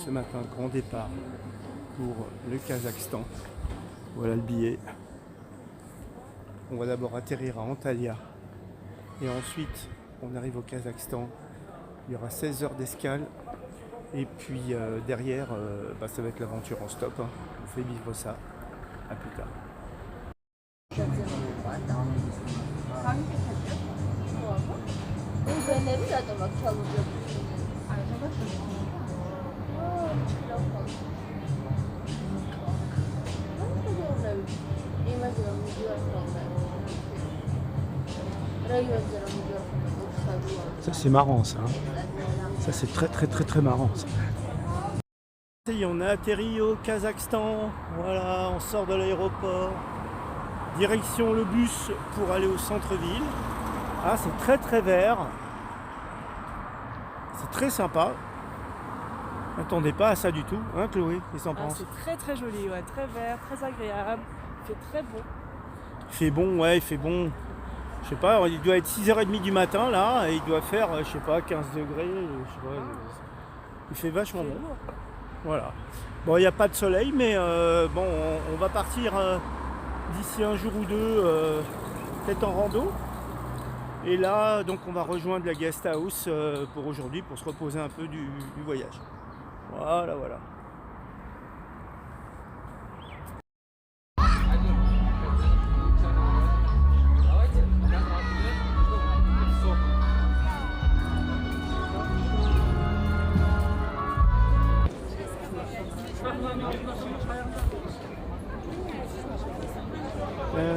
ce matin, grand départ pour le Kazakhstan. Voilà le billet. On va d'abord atterrir à Antalya et ensuite on arrive au Kazakhstan. Il y aura 16 heures d'escale et puis derrière ça va être l'aventure en stop. On vous fait vivre ça. À plus tard. Ça c'est marrant ça. Ça c'est très marrant ça. On a atterri au Kazakhstan. Voilà, on sort de l'aéroport. Direction le bus pour aller au centre-ville. Ah, c'est très vert. C'est très sympa. M'attendais pas à ça du tout, hein Chloé? Qu'est-ce que t'en penses? C'est très joli, ouais, très vert, très agréable. Il fait très beau. Il fait bon, ouais, il fait bon. Je sais pas, il doit être 6h30 du matin là, et il doit faire, je sais pas, 15 degrés. Je sais pas, il fait vachement bon. Voilà. Bon, il n'y a pas de soleil, mais bon, on va partir d'ici un jour ou deux, peut-être en rando. Et là, donc, on va rejoindre la guest house pour aujourd'hui, pour se reposer un peu du voyage. Voilà.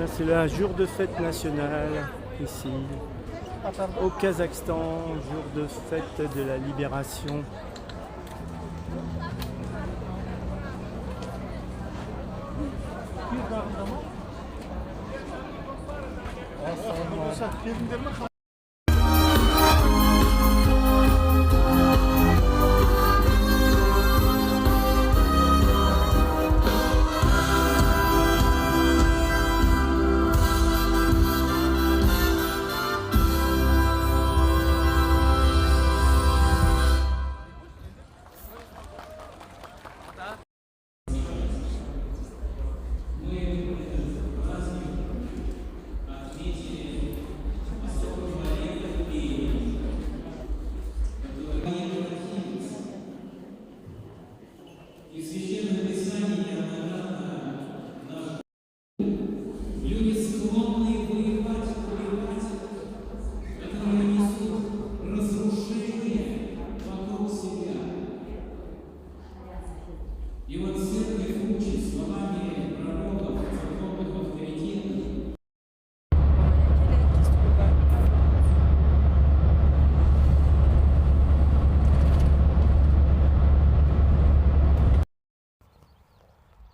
C'est le jour de fête nationale ici au Kazakhstan, jour de fête de la libération.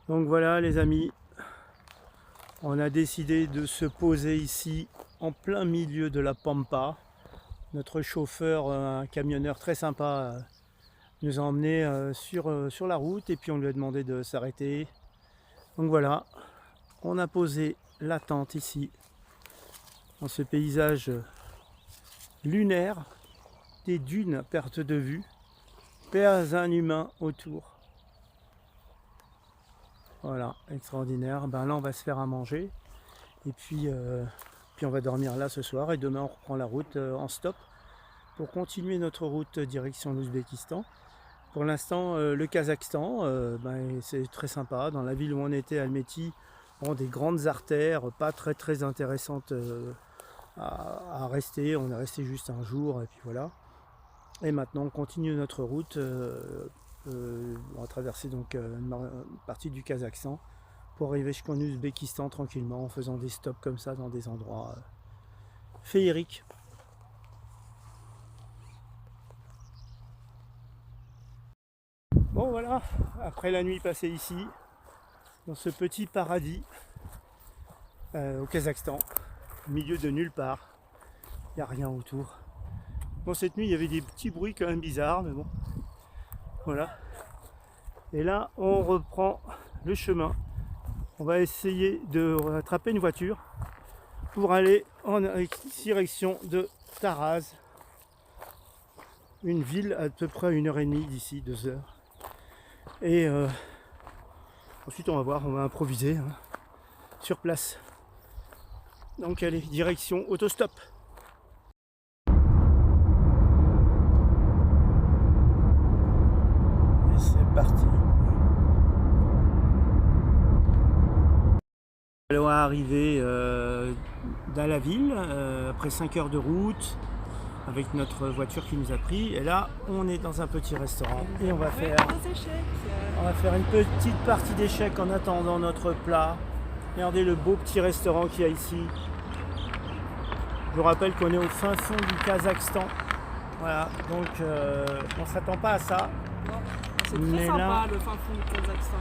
Donc voilà les amis, on a décidé de se poser ici en plein milieu de la Pampa. Notre chauffeur, un camionneur très sympa, nous a emmenés sur la route et puis on lui a demandé de s'arrêter. Donc voilà, on a posé la tente ici, dans ce paysage lunaire, des dunes à perte de vue, pas un humain autour. Voilà, extraordinaire. Ben là on va se faire à manger et puis on va dormir là ce soir et demain on reprend la route en stop pour continuer notre route direction l'Ouzbékistan. Pour l'instant le Kazakhstan, c'est très sympa. Dans la ville où on était, Almaty, bon, des grandes artères, pas très intéressantes à rester. On est resté juste un jour et puis voilà. Et maintenant on continue notre route. On va traverser donc une partie du Kazakhstan pour arriver jusqu'en Ouzbékistan tranquillement en faisant des stops comme ça dans des endroits féeriques. Bon voilà, après la nuit passée ici, dans ce petit paradis au Kazakhstan, au milieu de nulle part, il n'y a rien autour. Bon, cette nuit il y avait des petits bruits quand même bizarres, mais bon. Voilà. Et là, on reprend le chemin. On va essayer de rattraper une voiture pour aller en direction de Taraz. Une ville à peu près à 1h30 d'ici, 2 heures. Et ensuite on va voir, on va improviser hein, sur place. Donc allez, direction autostop. Et c'est parti. Nous allons arriver dans la ville après 5 heures de route avec notre voiture qui nous a pris. Et là, on est dans un petit restaurant et on va faire une petite partie d'échecs en attendant notre plat. Regardez le beau petit restaurant qu'il y a ici. Je vous rappelle qu'on est au fin fond du Kazakhstan. Voilà, donc on ne s'attend pas à ça. C'est très sympa le fin fond du Kazakhstan.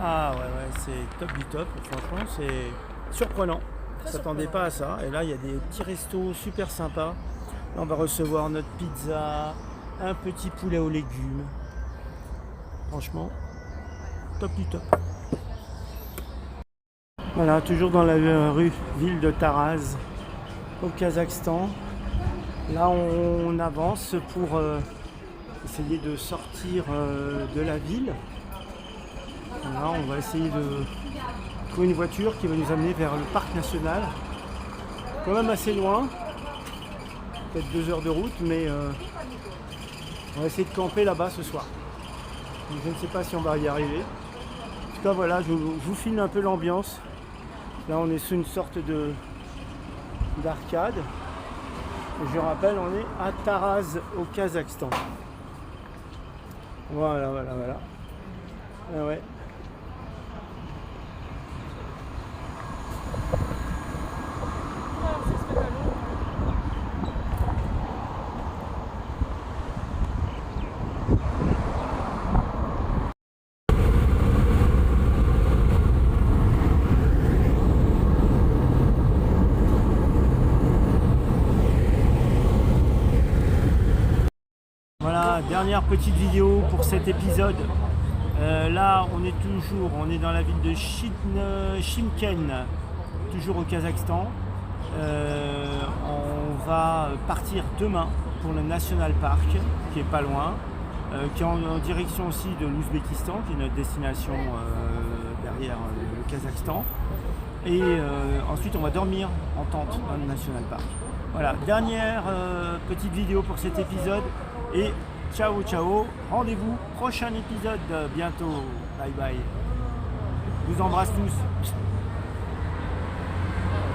Ah ouais, c'est top du top. Franchement, c'est surprenant. On ne s'attendait pas à ça. Et là, il y a des petits restos super sympas. Là, on va recevoir notre pizza, un petit poulet aux légumes. Franchement, top du top. Voilà, toujours dans la ville de Taraz, au Kazakhstan. Là, on avance pour essayer de sortir de la ville. Voilà, on va essayer de trouver une voiture qui va nous amener vers le parc national. Quand même assez loin, peut-être 2 heures de route, mais on va essayer de camper là-bas ce soir. Donc, je ne sais pas si on va y arriver. En tout cas, voilà, je vous filme un peu l'ambiance. Là, on est sous une sorte d'arcade. Je rappelle, on est à Taraz, au Kazakhstan. Voilà. Ah ouais. Voilà, dernière petite vidéo pour cet épisode. Là, on est dans la ville de Chimken, toujours au Kazakhstan. On va partir demain pour le National Park, qui est pas loin, qui est en direction aussi de l'Ouzbékistan, qui est notre destination derrière le Kazakhstan. Et ensuite, on va dormir en tente dans le National Park. Voilà, dernière petite vidéo pour cet épisode. Et ciao, rendez-vous, prochain épisode bientôt, bye bye. Je vous embrasse tous.